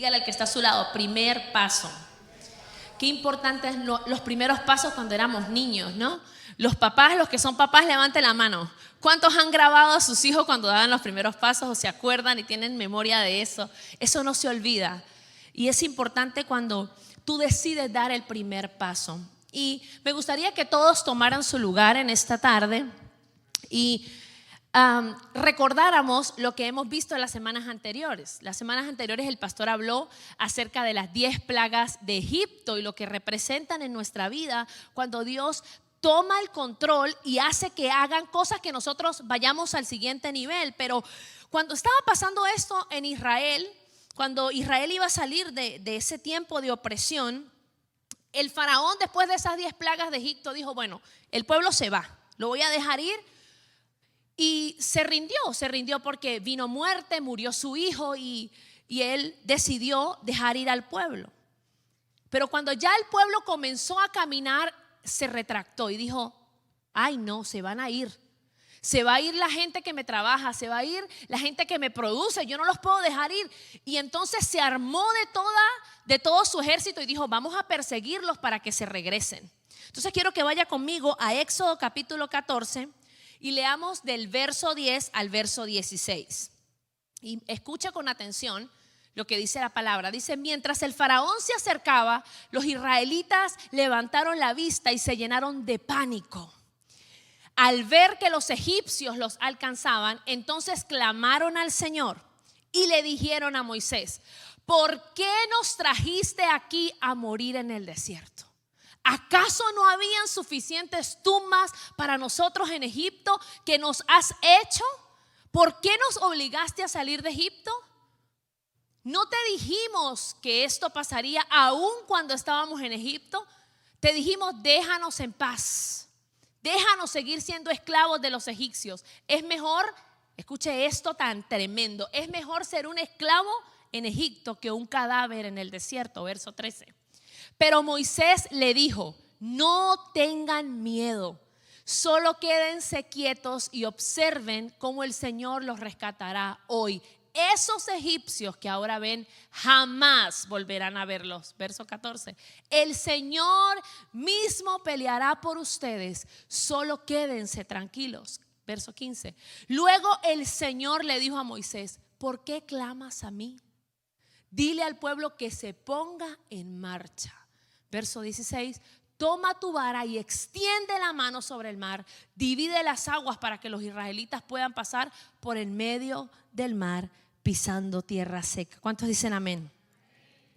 Dígale al que está a su lado, primer paso. Qué importantes los primeros pasos cuando éramos niños, ¿no? Los papás, los que son papás, levanten la mano. ¿Cuántos han grabado a sus hijos cuando daban los primeros pasos o se acuerdan y tienen memoria de eso? Eso no se olvida. Y es importante cuando tú decides dar el primer paso. Y me gustaría que todos tomaran su lugar en esta tarde y recordáramos lo que hemos visto en las semanas anteriores. Las semanas anteriores el pastor habló acerca de las 10 plagas de Egipto y lo que representan en nuestra vida cuando Dios toma el control y hace que hagan cosas que nosotros vayamos al siguiente nivel. Pero cuando estaba pasando esto en Israel, cuando Israel iba a salir de ese tiempo de opresión, el faraón, después de esas 10 plagas de Egipto, dijo: bueno, el pueblo se va, lo voy a dejar ir. Y se rindió porque vino muerte, murió su hijo y él decidió dejar ir al pueblo. Pero cuando ya el pueblo comenzó a caminar, se retractó y dijo: ay no, se van a ir. Se va a ir la gente que me trabaja, se va a ir la gente que me produce, yo no los puedo dejar ir. Y entonces se armó de todo su ejército y dijo: vamos a perseguirlos para que se regresen. Entonces quiero que vaya conmigo a Éxodo capítulo 14 y leamos del verso 10 al verso 16. Y escucha con atención lo que dice la palabra. Dice: mientras el faraón se acercaba, los israelitas levantaron la vista y se llenaron de pánico. Al ver que los egipcios los alcanzaban, entonces clamaron al Señor y le dijeron a Moisés: ¿por qué nos trajiste aquí a morir en el desierto? ¿Acaso no habían suficientes tumbas para nosotros en Egipto que nos has hecho? ¿Por qué nos obligaste a salir de Egipto? ¿No te dijimos que esto pasaría aún cuando estábamos en Egipto? Te dijimos: déjanos en paz, déjanos seguir siendo esclavos de los egipcios. Es mejor, escuche esto tan tremendo, es mejor ser un esclavo en Egipto que un cadáver en el desierto. Verso 13. Pero Moisés le dijo: no tengan miedo, solo quédense quietos y observen cómo el Señor los rescatará hoy. Esos egipcios que ahora ven jamás volverán a verlos. Verso 14. El Señor mismo peleará por ustedes, solo quédense tranquilos. Verso 15. Luego el Señor le dijo a Moisés: ¿por qué clamas a mí? Dile al pueblo que se ponga en marcha. Verso 16. Toma tu vara y extiende la mano sobre el mar, divide las aguas para que los israelitas puedan pasar por el medio del mar pisando tierra seca. ¿Cuántos dicen amén?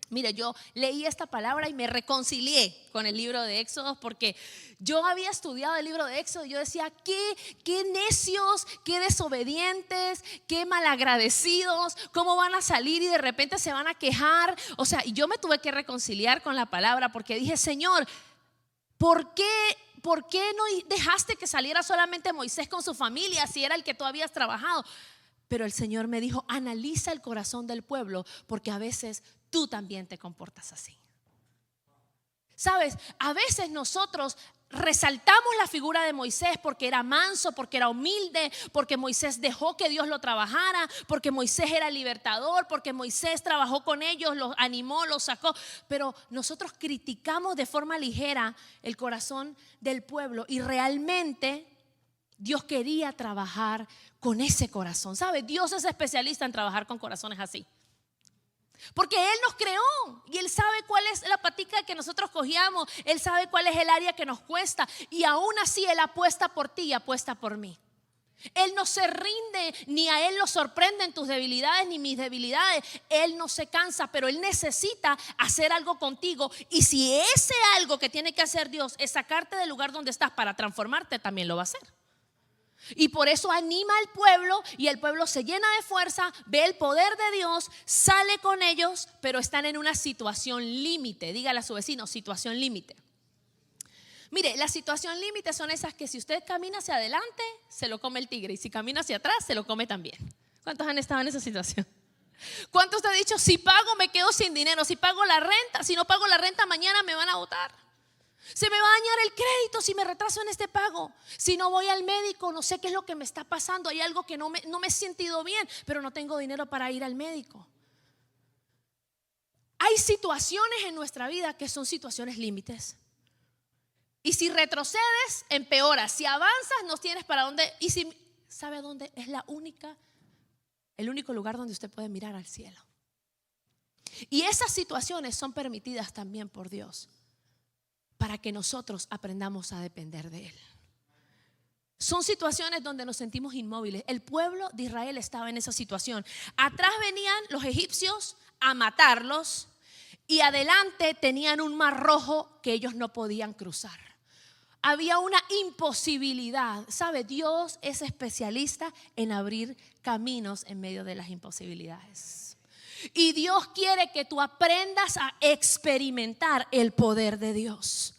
Mire, yo leí esta palabra y me reconcilié con el libro de Éxodo, porque yo había estudiado el libro de Éxodo y yo decía: qué necios, qué desobedientes, qué malagradecidos, cómo van a salir y de repente se van a quejar. O sea, y yo me tuve que reconciliar con la palabra porque dije: Señor, ¿por qué no dejaste que saliera solamente Moisés con su familia si era el que tú habías trabajado? Pero el Señor me dijo: analiza el corazón del pueblo, porque a veces tú también te comportas así. Sabes, a veces nosotros resaltamos la figura de Moisés porque era manso, porque era humilde, porque Moisés dejó que Dios lo trabajara, porque Moisés era libertador, porque Moisés trabajó con ellos, los animó, los sacó. Pero nosotros criticamos de forma ligera el corazón del pueblo, y realmente Dios quería trabajar con ese corazón. ¿Sabe? Dios es especialista en trabajar con corazones así, porque Él nos creó y Él sabe cuál es la patica que nosotros cogíamos. Él sabe cuál es el área que nos cuesta, y aún así Él apuesta por ti y apuesta por mí. Él no se rinde, ni a Él lo sorprenden tus debilidades ni mis debilidades. Él no se cansa, pero Él necesita hacer algo contigo. Y si ese algo que tiene que hacer Dios es sacarte del lugar donde estás para transformarte, también lo va a hacer. Y por eso anima al pueblo, y el pueblo se llena de fuerza, ve el poder de Dios, sale con ellos, pero están en una situación límite. Dígale a su vecino: situación límite. Mire, la situación límite son esas que si usted camina hacia adelante, se lo come el tigre, y si camina hacia atrás, se lo come también. ¿Cuántos han estado en esa situación? ¿Cuántos te han dicho: si pago me quedo sin dinero, si pago la renta, si no pago la renta mañana me van a botar? Se me va a dañar el crédito si me retraso en este pago. Si no voy al médico, no sé qué es lo que me está pasando. Hay algo que no me he sentido bien, pero no tengo dinero para ir al médico. Hay situaciones en nuestra vida que son situaciones límites. Y si retrocedes, empeoras. Si avanzas, no tienes para dónde. Y si, ¿sabe dónde? Es el único lugar donde usted puede mirar al cielo. Y esas situaciones son permitidas también por Dios para que nosotros aprendamos a depender de Él. Son situaciones donde nos sentimos inmóviles. El pueblo de Israel estaba en esa situación. Atrás venían los egipcios a matarlos y adelante tenían un mar rojo que ellos no podían cruzar. Había una imposibilidad. ¿Sabe? Dios es especialista en abrir caminos en medio de las imposibilidades. Y Dios quiere que tú aprendas a experimentar el poder de Dios.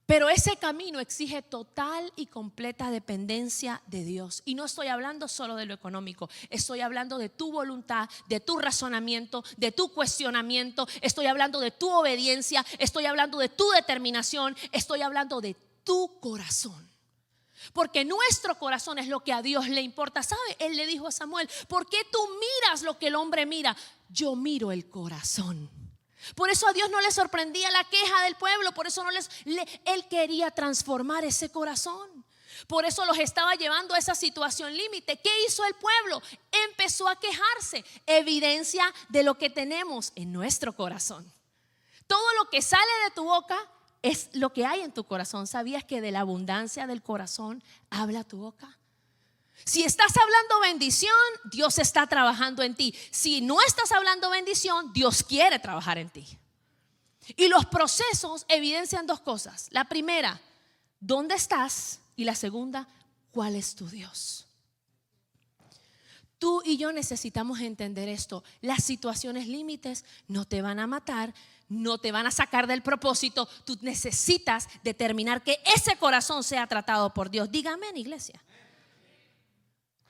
Pero ese camino exige total y completa dependencia de Dios. Y no estoy hablando solo de lo económico. Estoy hablando de tu voluntad, de tu razonamiento, de tu cuestionamiento. Estoy hablando de tu obediencia. Estoy hablando de tu determinación. Estoy hablando de tu corazón. Porque nuestro corazón es lo que a Dios le importa. ¿Sabe? Él le dijo a Samuel: ¿por qué tú miras lo que el hombre mira? Yo miro el corazón. Por eso a Dios no le sorprendía la queja del pueblo. Por eso Él quería transformar ese corazón. Por eso los estaba llevando a esa situación límite. ¿Qué hizo el pueblo? Empezó a quejarse. Evidencia de lo que tenemos en nuestro corazón. Todo lo que sale de tu boca es lo que hay en tu corazón. ¿Sabías que de la abundancia del corazón habla tu boca? Si estás hablando bendición, Dios está trabajando en ti. Si no estás hablando bendición, Dios quiere trabajar en ti. Y los procesos evidencian dos cosas. La primera, ¿dónde estás? Y la segunda, ¿cuál es tu Dios? Tú y yo necesitamos entender esto. Las situaciones límites no te van a matar, no te van a sacar del propósito. Tú necesitas determinar que ese corazón sea tratado por Dios. Dígame, en iglesia.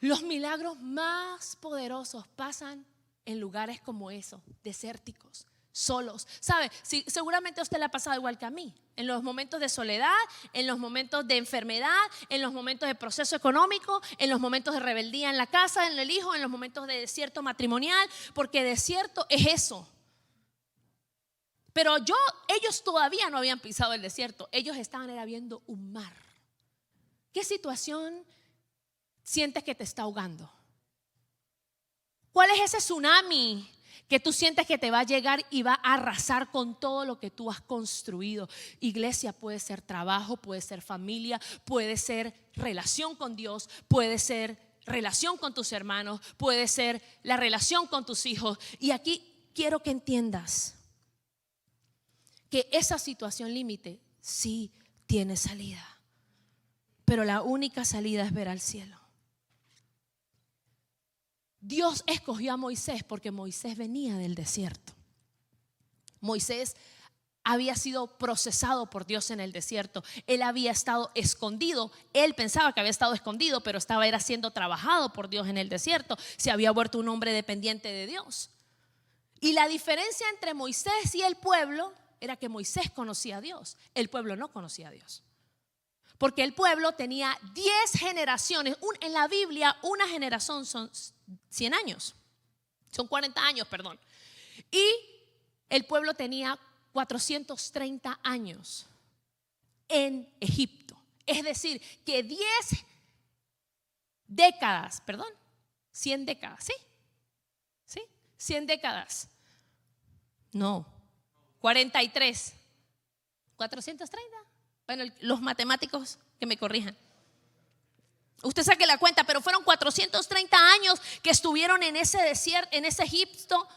Los milagros más poderosos pasan en lugares como esos, desérticos, solos. ¿Sabe? Sí, seguramente a usted le ha pasado igual que a mí. En los momentos de soledad, en los momentos de enfermedad, en los momentos de proceso económico, en los momentos de rebeldía en la casa, en el hijo, en los momentos de desierto matrimonial. Porque desierto es eso. Pero ellos todavía no habían pisado el desierto. Ellos estaban viendo un mar. ¿Qué situación sientes que te está ahogando? ¿Cuál es ese tsunami que tú sientes que te va a llegar y va a arrasar con todo lo que tú has construido? Iglesia puede ser trabajo, puede ser familia, puede ser relación con Dios, puede ser relación con tus hermanos, puede ser la relación con tus hijos. Y aquí quiero que entiendas que esa situación límite sí tiene salida, pero la única salida es ver al cielo. Dios escogió a Moisés porque Moisés venía del desierto. Moisés había sido procesado por Dios en el desierto. Él había estado escondido. Él pensaba que había estado escondido, pero era siendo trabajado por Dios en el desierto. Se había vuelto un hombre dependiente de Dios. Y la diferencia entre Moisés y el pueblo era que Moisés conocía a Dios. El pueblo no conocía a Dios. Porque el pueblo tenía 10 generaciones. En la Biblia, una generación son 100 años. Son 40 años, perdón. Y el pueblo tenía 430 años en Egipto. Es decir, que 10 décadas, 100 décadas, ¿sí? ¿Sí? 100 décadas. No, 43. 430. Bueno, los matemáticos que me corrijan. Usted saque la cuenta, pero fueron 430 años que estuvieron en ese desierto, en ese Egipto,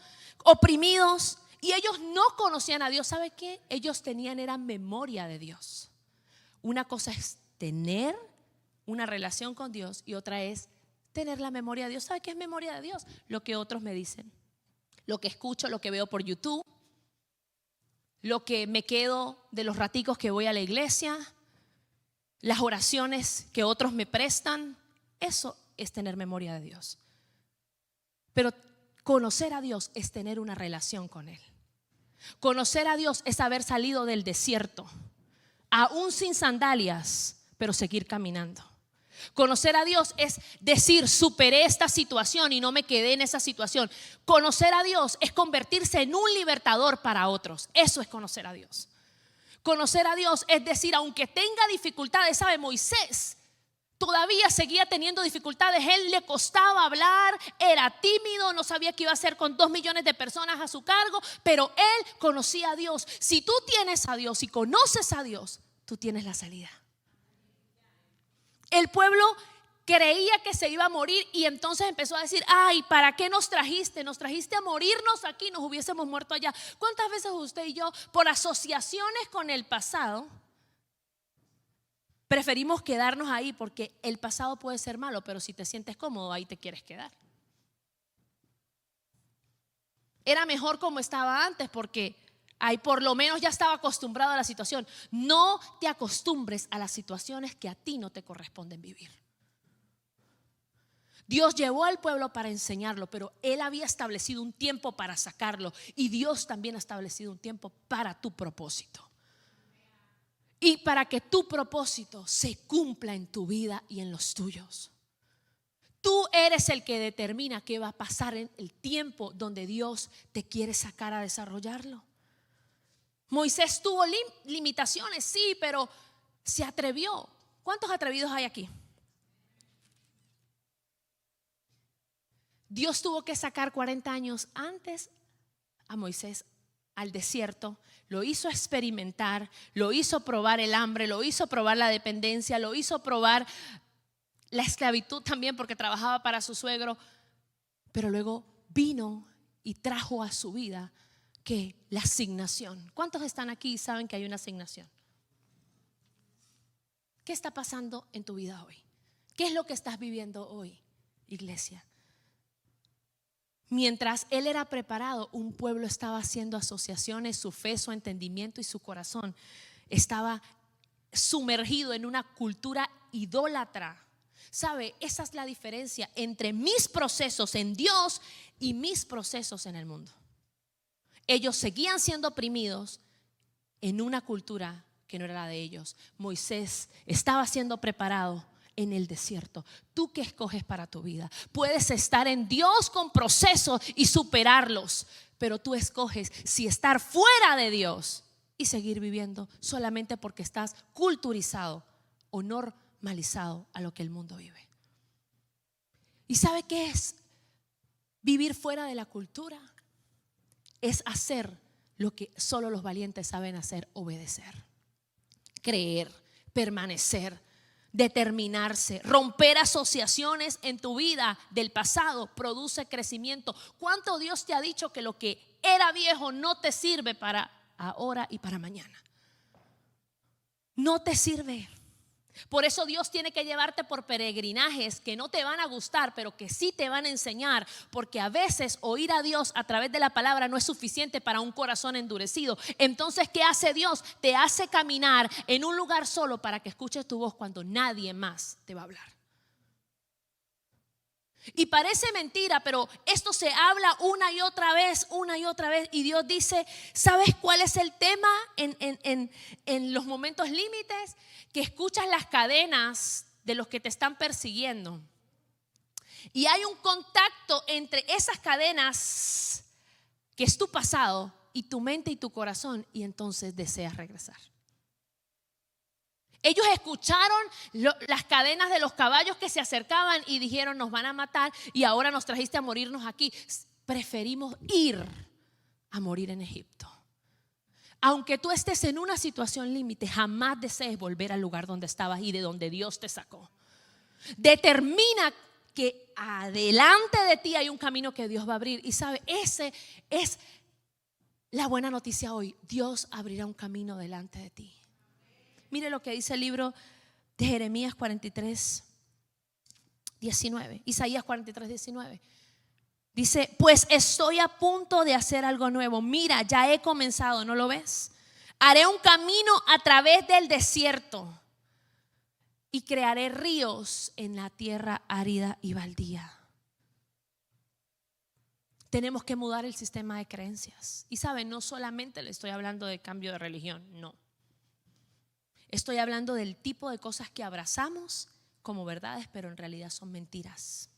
oprimidos. Y ellos no conocían a Dios. ¿Sabe qué? Ellos era memoria de Dios. Una cosa es tener una relación con Dios y otra es tener la memoria de Dios. ¿Sabe qué es memoria de Dios? Lo que otros me dicen, lo que escucho, lo que veo por YouTube, lo que me quedo de los raticos que voy a la iglesia, las oraciones que otros me prestan. Eso es tener memoria de Dios. Pero conocer a Dios es tener una relación con Él. Conocer a Dios es haber salido del desierto, aún sin sandalias, pero seguir caminando. Conocer a Dios es decir, superé esta situación y no me quedé en esa situación. Conocer a Dios es convertirse en un libertador para otros. Eso es conocer a Dios. Conocer a Dios es decir, aunque tenga dificultades, ¿sabe? Moisés todavía seguía teniendo dificultades. Él le costaba hablar, era tímido, no sabía qué iba a hacer con 2 millones de personas a su cargo, pero él conocía a Dios. Si tú tienes a Dios y conoces a Dios, tú tienes la salida. El pueblo creía que se iba a morir y entonces empezó a decir, ay, ¿para qué nos trajiste? Nos trajiste a morirnos aquí, nos hubiésemos muerto allá. ¿Cuántas veces usted y yo, por asociaciones con el pasado, preferimos quedarnos ahí? Porque el pasado puede ser malo, pero si te sientes cómodo, ahí te quieres quedar. Era mejor como estaba antes porque ahí por lo menos ya estaba acostumbrado a la situación. No te acostumbres a las situaciones que a ti no te corresponden vivir. Dios llevó al pueblo para enseñarlo, pero Él había establecido un tiempo para sacarlo. Y Dios también ha establecido un tiempo para tu propósito. Y para que tu propósito se cumpla en tu vida y en los tuyos. Tú eres el que determina qué va a pasar en el tiempo donde Dios te quiere sacar a desarrollarlo. Moisés tuvo limitaciones, sí, pero se atrevió. ¿Cuántos atrevidos hay aquí? Dios tuvo que sacar 40 años antes a Moisés al desierto. Lo hizo experimentar, lo hizo probar el hambre, lo hizo probar la dependencia, lo hizo probar la esclavitud también porque trabajaba para su suegro. Pero luego vino y trajo a su vida que la asignación. ¿Cuántos están aquí y saben que hay una asignación? ¿Qué está pasando en tu vida hoy? ¿Qué es lo que estás viviendo hoy, iglesia? Mientras él era preparado, un pueblo estaba haciendo asociaciones, su fe, su entendimiento y su corazón estaba sumergido en una cultura idólatra. ¿Sabe? Esa es la diferencia entre mis procesos en Dios y mis procesos en el mundo. Ellos seguían siendo oprimidos en una cultura que no era la de ellos. Moisés estaba siendo preparado en el desierto. ¿Tú qué escoges para tu vida? Puedes estar en Dios con procesos y superarlos, pero tú escoges si estar fuera de Dios y seguir viviendo solamente porque estás culturizado o normalizado a lo que el mundo vive. ¿Y sabe qué es vivir fuera de la cultura? Es hacer lo que solo los valientes saben hacer: obedecer, creer, permanecer, determinarse. Romper asociaciones en tu vida del pasado produce crecimiento. ¿Cuánto Dios te ha dicho que lo que era viejo no te sirve para ahora y para mañana? No te sirve. Por eso Dios tiene que llevarte por peregrinajes que no te van a gustar, pero que sí te van a enseñar, porque a veces oír a Dios a través de la palabra no es suficiente para un corazón endurecido. Entonces, ¿qué hace Dios? Te hace caminar en un lugar solo para que escuches tu voz cuando nadie más te va a hablar. Y parece mentira, pero esto se habla una y otra vez, y Dios dice: ¿sabes cuál es el tema en los momentos límites? Que escuchas las cadenas de los que te están persiguiendo. Y hay un contacto entre esas cadenas que es tu pasado y tu mente y tu corazón, y entonces deseas regresar. Ellos escucharon las cadenas de los caballos que se acercaban y dijeron: nos van a matar y ahora nos trajiste a morirnos aquí. Preferimos ir a morir en Egipto. Aunque tú estés en una situación límite, jamás desees volver al lugar donde estabas y de donde Dios te sacó. Determina que adelante de ti hay un camino que Dios va a abrir. Y sabe, ese es la buena noticia hoy. Dios abrirá un camino delante de ti. Mire lo que dice el libro de Jeremías 43, 19. Isaías 43, 19. Dice: pues estoy a punto de hacer algo nuevo. Mira, ya he comenzado, ¿no lo ves? Haré un camino a través del desierto y crearé ríos en la tierra árida y baldía. Tenemos que mudar el sistema de creencias. Y saben, no solamente le estoy hablando de cambio de religión, no. Estoy hablando del tipo de cosas que abrazamos como verdades, pero en realidad son mentiras.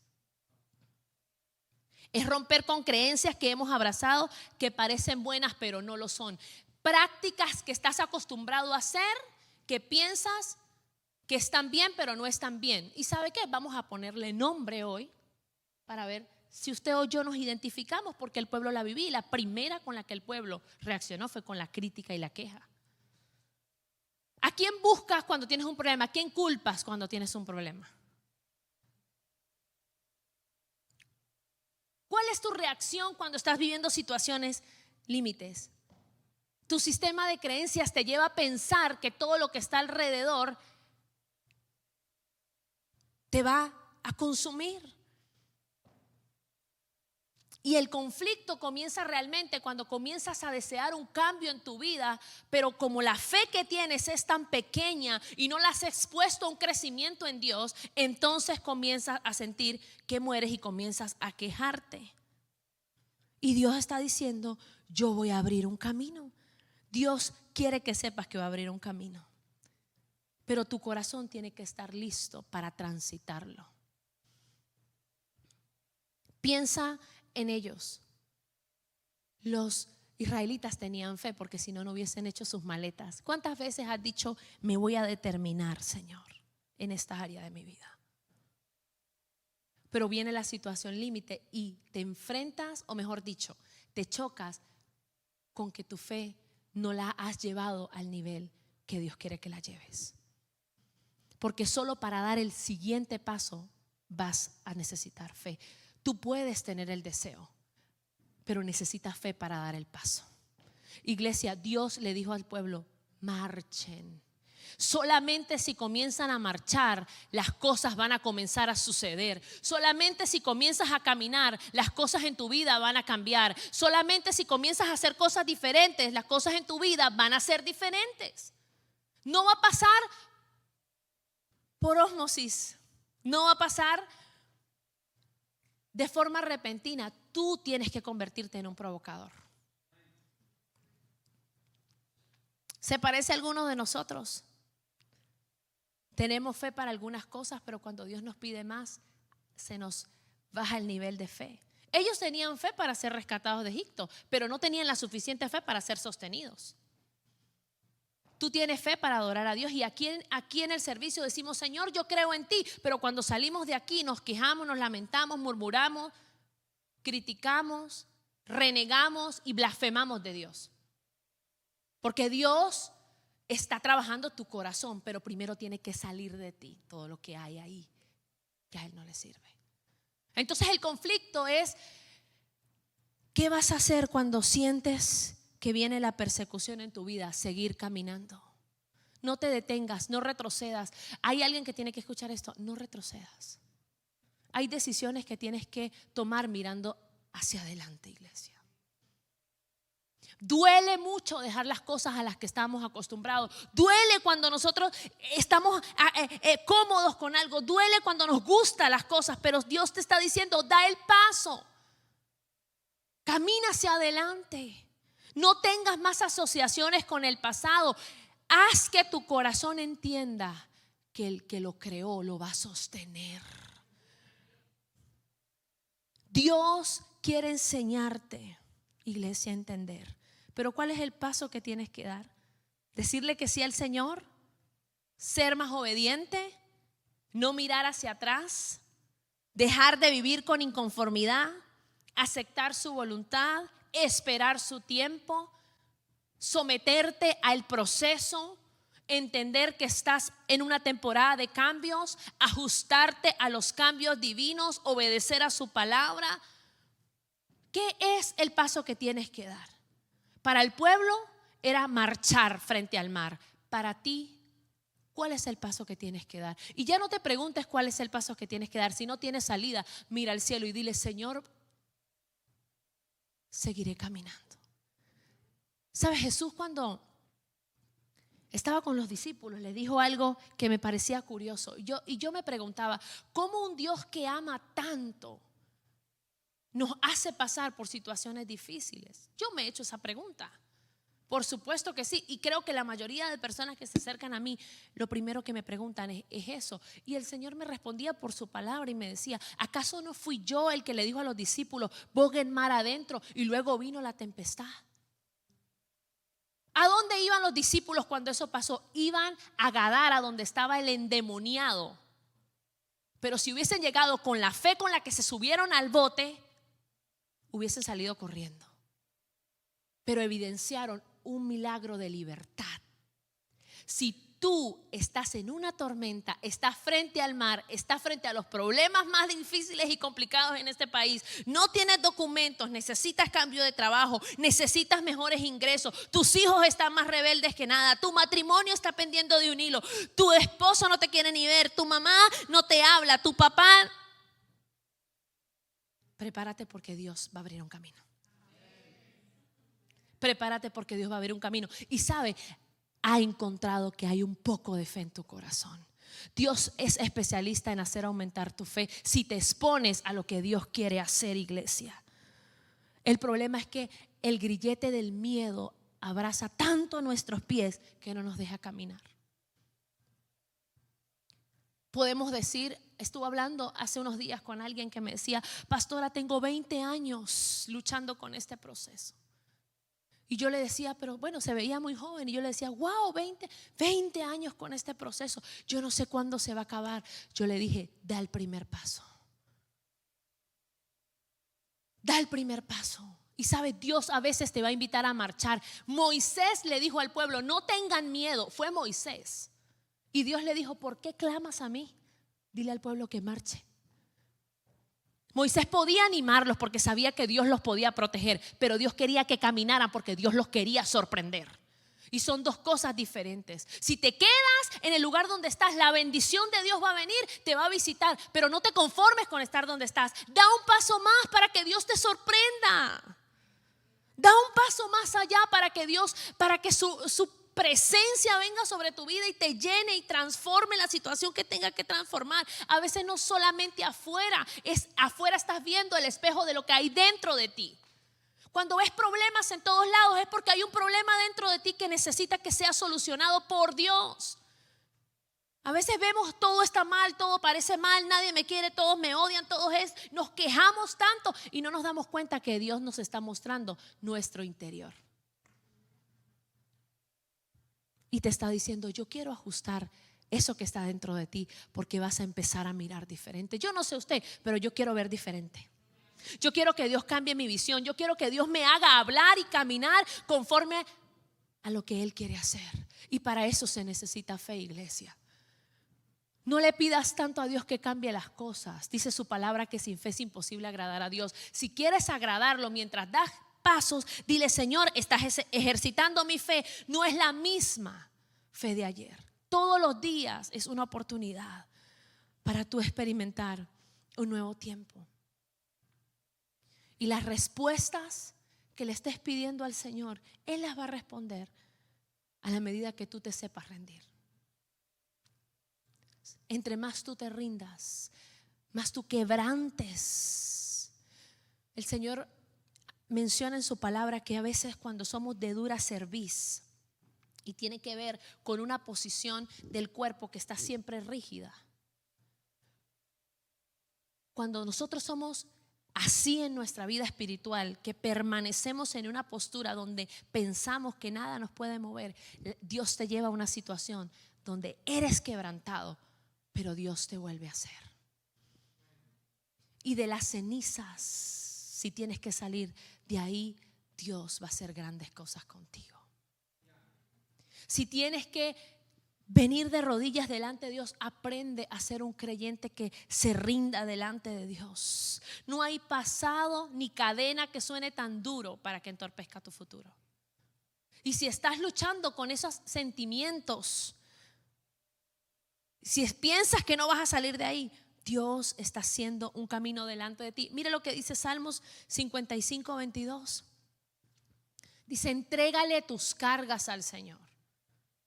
Es romper con creencias que hemos abrazado que parecen buenas, pero no lo son. Prácticas que estás acostumbrado a hacer, que piensas que están bien, pero no están bien. ¿Y sabe qué? Vamos a ponerle nombre hoy para ver si usted o yo nos identificamos, porque el pueblo la vivía y la primera con la que el pueblo reaccionó fue con la crítica y la queja. ¿A quién buscas cuando tienes un problema? ¿A quién culpas cuando tienes un problema? ¿Cuál es tu reacción cuando estás viviendo situaciones límites? Tu sistema de creencias te lleva a pensar que todo lo que está alrededor te va a consumir. Y el conflicto comienza realmente cuando comienzas a desear un cambio en tu vida, pero como la fe que tienes es tan pequeña y no la has expuesto a un crecimiento en Dios, entonces comienzas a sentir que mueres y comienzas a quejarte. Y Dios está diciendo, yo voy a abrir un camino. Dios quiere que sepas que va a abrir un camino, pero tu corazón tiene que estar listo para transitarlo. Piensa en ellos. Los israelitas tenían fe porque si no, no hubiesen hecho sus maletas. ¿Cuántas veces has dicho, me voy a determinar, Señor, en esta área de mi vida? Pero viene la situación límite y te enfrentas, o mejor dicho, te chocas con que tu fe no la has llevado al nivel que Dios quiere que la lleves. Porque solo para dar el siguiente paso vas a necesitar fe. Tú puedes tener el deseo, pero necesitas fe para dar el paso. Iglesia, Dios le dijo al pueblo, marchen. Solamente si comienzan a marchar, las cosas van a comenzar a suceder. Solamente si comienzas a caminar, las cosas en tu vida van a cambiar. Solamente si comienzas a hacer cosas diferentes, las cosas en tu vida van a ser diferentes. No va a pasar por ósmosis, no va a pasar de forma repentina. Tú tienes que convertirte en un provocador. ¿Se parece a alguno de nosotros? Tenemos fe para algunas cosas, pero cuando Dios nos pide más, se nos baja el nivel de fe. Ellos tenían fe para ser rescatados de Egipto, pero no tenían la suficiente fe para ser sostenidos. Tú tienes fe para adorar a Dios y aquí en el servicio decimos, Señor, yo creo en ti, pero cuando salimos de aquí nos quejamos, nos lamentamos, murmuramos, criticamos, renegamos y blasfemamos de Dios. Porque Dios está trabajando tu corazón, pero primero tiene que salir de ti todo lo que hay ahí que a Él no le sirve. Entonces el conflicto es, ¿qué vas a hacer cuando sientes que viene la persecución en tu vida? Seguir caminando. No te detengas, no retrocedas. Hay alguien que tiene que escuchar esto, no retrocedas. Hay decisiones que tienes que tomar mirando hacia adelante, iglesia. Duele mucho dejar las cosas a las que estamos acostumbrados. Duele cuando nosotros estamos cómodos con algo. Duele cuando nos gustan las cosas, pero Dios te está diciendo, da el paso. Camina hacia adelante. No tengas más asociaciones con el pasado. Haz que tu corazón entienda que el que lo creó lo va a sostener. Dios quiere enseñarte, iglesia, a entender. Pero ¿cuál es el paso que tienes que dar? Decirle que sí al Señor, ser más obediente, no mirar hacia atrás, dejar de vivir con inconformidad, aceptar su voluntad, esperar su tiempo, someterte al proceso, entender que estás en una temporada de cambios, ajustarte a los cambios divinos, obedecer a su palabra. ¿Qué es el paso que tienes que dar? Para el pueblo era marchar frente al mar. Para ti, ¿cuál es el paso que tienes que dar? Y ya no te preguntes cuál es el paso que tienes que dar. Si no tienes salida, mira al cielo y dile, Señor, seguiré caminando. ¿Sabes? Jesús cuando estaba con los discípulos le dijo algo que me parecía curioso. Yo me preguntaba, ¿cómo un Dios que ama tanto nos hace pasar por situaciones difíciles? Yo me he hecho esa pregunta. Por supuesto que sí, y creo que la mayoría de personas que se acercan a mí, lo primero que me preguntan es eso. Y el Señor me respondía por su palabra y me decía: ¿acaso no fui yo el que le dijo a los discípulos, boguen mar adentro, y luego vino la tempestad? ¿A dónde iban los discípulos cuando eso pasó? Iban a Gadara, donde estaba el endemoniado. Pero si hubiesen llegado con la fe con la que se subieron al bote, hubiesen salido corriendo. Pero evidenciaron un milagro de libertad. Si tú estás en una tormenta, estás frente al mar, estás frente a los problemas más difíciles y complicados en este país, no tienes documentos, necesitas cambio de trabajo, necesitas mejores ingresos, tus hijos están más rebeldes que nada, tu matrimonio está pendiendo de un hilo, tu esposo no te quiere ni ver, tu mamá no te habla, tu papá, prepárate porque Dios va a abrir un camino. Prepárate porque Dios va a abrir un camino. Y sabe, ha encontrado que hay un poco de fe en tu corazón. Dios es especialista en hacer aumentar tu fe si te expones a lo que Dios quiere hacer, iglesia. El problema es que el grillete del miedo abraza tanto nuestros pies que no nos deja caminar. Podemos decir, estuve hablando hace unos días con alguien que me decía: pastora, tengo 20 años luchando con este proceso. Y yo le decía, pero bueno, se veía muy joven. Y yo le decía, wow, 20 años con este proceso. Yo no sé cuándo se va a acabar. Yo le dije, da el primer paso. Da el primer paso. Y sabe, Dios a veces te va a invitar a marchar. Moisés le dijo al pueblo, no tengan miedo. Fue Moisés. Y Dios le dijo, ¿por qué clamas a mí? Dile al pueblo que marche. Moisés podía animarlos porque sabía que Dios los podía proteger, pero Dios quería que caminaran porque Dios los quería sorprender. Y son dos cosas diferentes. Si te quedas en el lugar donde estás, la bendición de Dios va a venir, te va a visitar, pero no te conformes con estar donde estás. Da un paso más para que Dios te sorprenda. Da un paso más allá para que Dios, para que su presencia venga sobre tu vida y te llene y transforme la situación que tenga que transformar. A veces no solamente afuera, afuera estás viendo el espejo de lo que hay dentro de ti. Cuando ves problemas en todos lados es porque hay un problema dentro de ti que necesita que sea solucionado por Dios. A veces vemos todo está mal, todo parece mal, nadie me quiere, todos me odian, nos quejamos tanto y no nos damos cuenta que Dios nos está mostrando nuestro interior. Y te está diciendo, yo quiero ajustar eso que está dentro de ti porque vas a empezar a mirar diferente. Yo no sé usted, pero yo quiero ver diferente. Yo quiero que Dios cambie mi visión. Yo quiero que Dios me haga hablar y caminar conforme a lo que Él quiere hacer. Y para eso se necesita fe, iglesia. No le pidas tanto a Dios que cambie las cosas. Dice su palabra que sin fe es imposible agradar a Dios. Si quieres agradarlo mientras das pasos, dile, Señor, estás ejercitando mi fe. No es la misma fe de ayer. Todos los días es una oportunidad para tú experimentar un nuevo tiempo. Y las respuestas que le estés pidiendo al Señor, Él las va a responder a la medida que tú te sepas rendir. Entre más tú te rindas, más tú quebrantes. El Señor menciona en su palabra que a veces cuando somos de dura cerviz, y tiene que ver con una posición del cuerpo que está siempre rígida. Cuando nosotros somos así en nuestra vida espiritual, que permanecemos en una postura donde pensamos que nada nos puede mover, Dios te lleva a una situación donde eres quebrantado, pero Dios te vuelve a hacer. Y de las cenizas, si tienes que salir de ahí, Dios va a hacer grandes cosas contigo. Si tienes que venir de rodillas delante de Dios, aprende a ser un creyente que se rinda delante de Dios. No hay pasado ni cadena que suene tan duro para que entorpezca tu futuro. Y si estás luchando con esos sentimientos, si piensas que no vas a salir de ahí, Dios está haciendo un camino delante de ti. Mire lo que dice Salmos 55:22. Dice, entrégale tus cargas al Señor.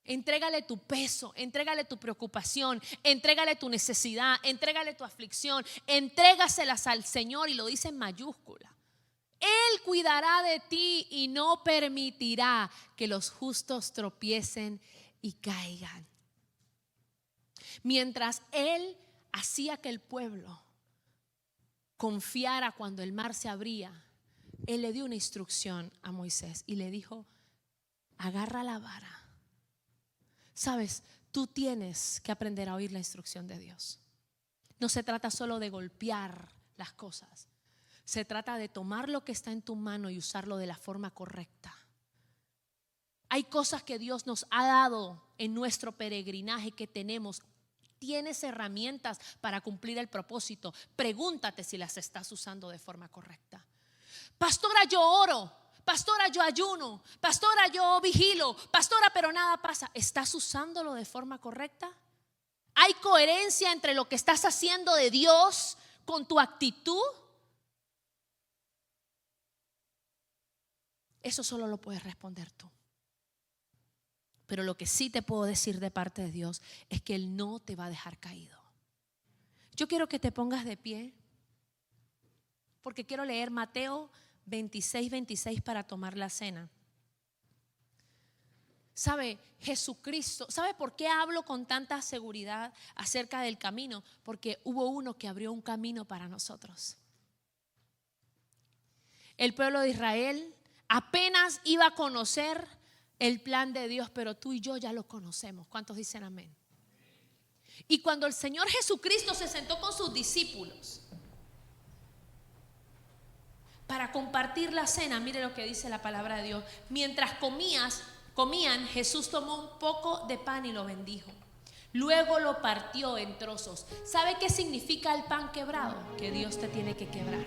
Entrégale tu peso, entrégale tu preocupación, entrégale tu necesidad, entrégale tu aflicción, entrégaselas al Señor, y lo dice en mayúscula. Él cuidará de ti y no permitirá que los justos tropiecen y caigan. Mientras Él hacía que el pueblo confiara cuando el mar se abría, Él le dio una instrucción a Moisés y le dijo: agarra la vara. Sabes, tú tienes que aprender a oír la instrucción de Dios. No se trata solo de golpear las cosas. Se trata de tomar lo que está en tu mano y usarlo de la forma correcta. Hay cosas que Dios nos ha dado en nuestro peregrinaje que tenemos. Tienes herramientas para cumplir el propósito. Pregúntate si las estás usando de forma correcta. Pastora, yo oro. Pastora, yo ayuno. Pastora, yo vigilo. Pastora, pero nada pasa. ¿Estás usándolo de forma correcta? ¿Hay coherencia entre lo que estás haciendo de Dios con tu actitud? Eso solo lo puedes responder tú. Pero lo que sí te puedo decir de parte de Dios es que Él no te va a dejar caído. Yo quiero que te pongas de pie, porque quiero leer Mateo 26 para tomar la cena. ¿Sabe? Jesucristo, ¿sabe por qué hablo con tanta seguridad acerca del camino? Porque hubo uno que abrió un camino para nosotros. El pueblo de Israel apenas iba a conocer el plan de Dios, pero tú y yo ya lo conocemos. ¿Cuántos dicen amén? Y cuando el Señor Jesucristo se sentó con sus discípulos para compartir la cena, mire lo que dice la palabra de Dios. Mientras comían, Jesús tomó un poco de pan y lo bendijo. Luego lo partió en trozos. ¿Sabe qué significa el pan quebrado? Que Dios te tiene que quebrar.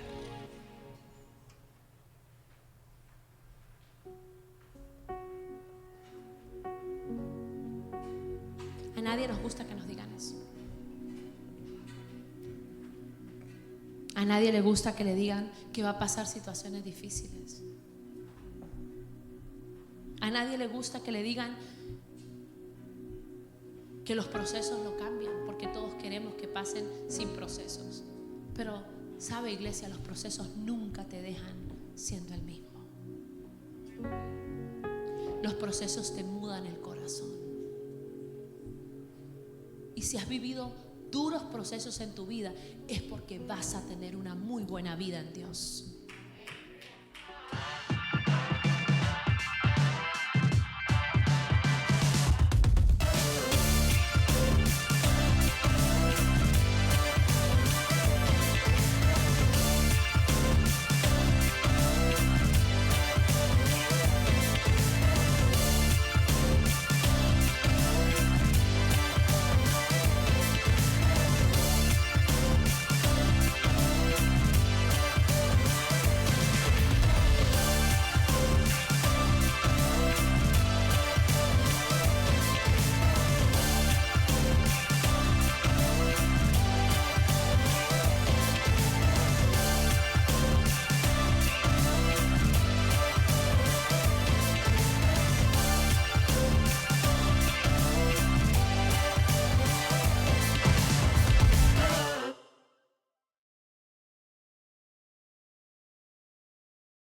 A nadie nos gusta que nos digan eso. A nadie le gusta que le digan que va a pasar situaciones difíciles. A nadie le gusta que le digan que los procesos no cambian, porque todos queremos que pasen sin procesos. Pero, ¿sabe, iglesia? Los procesos nunca te dejan siendo el mismo. Los procesos te mudan el corazón. Y si has vivido duros procesos en tu vida, es porque vas a tener una muy buena vida en Dios.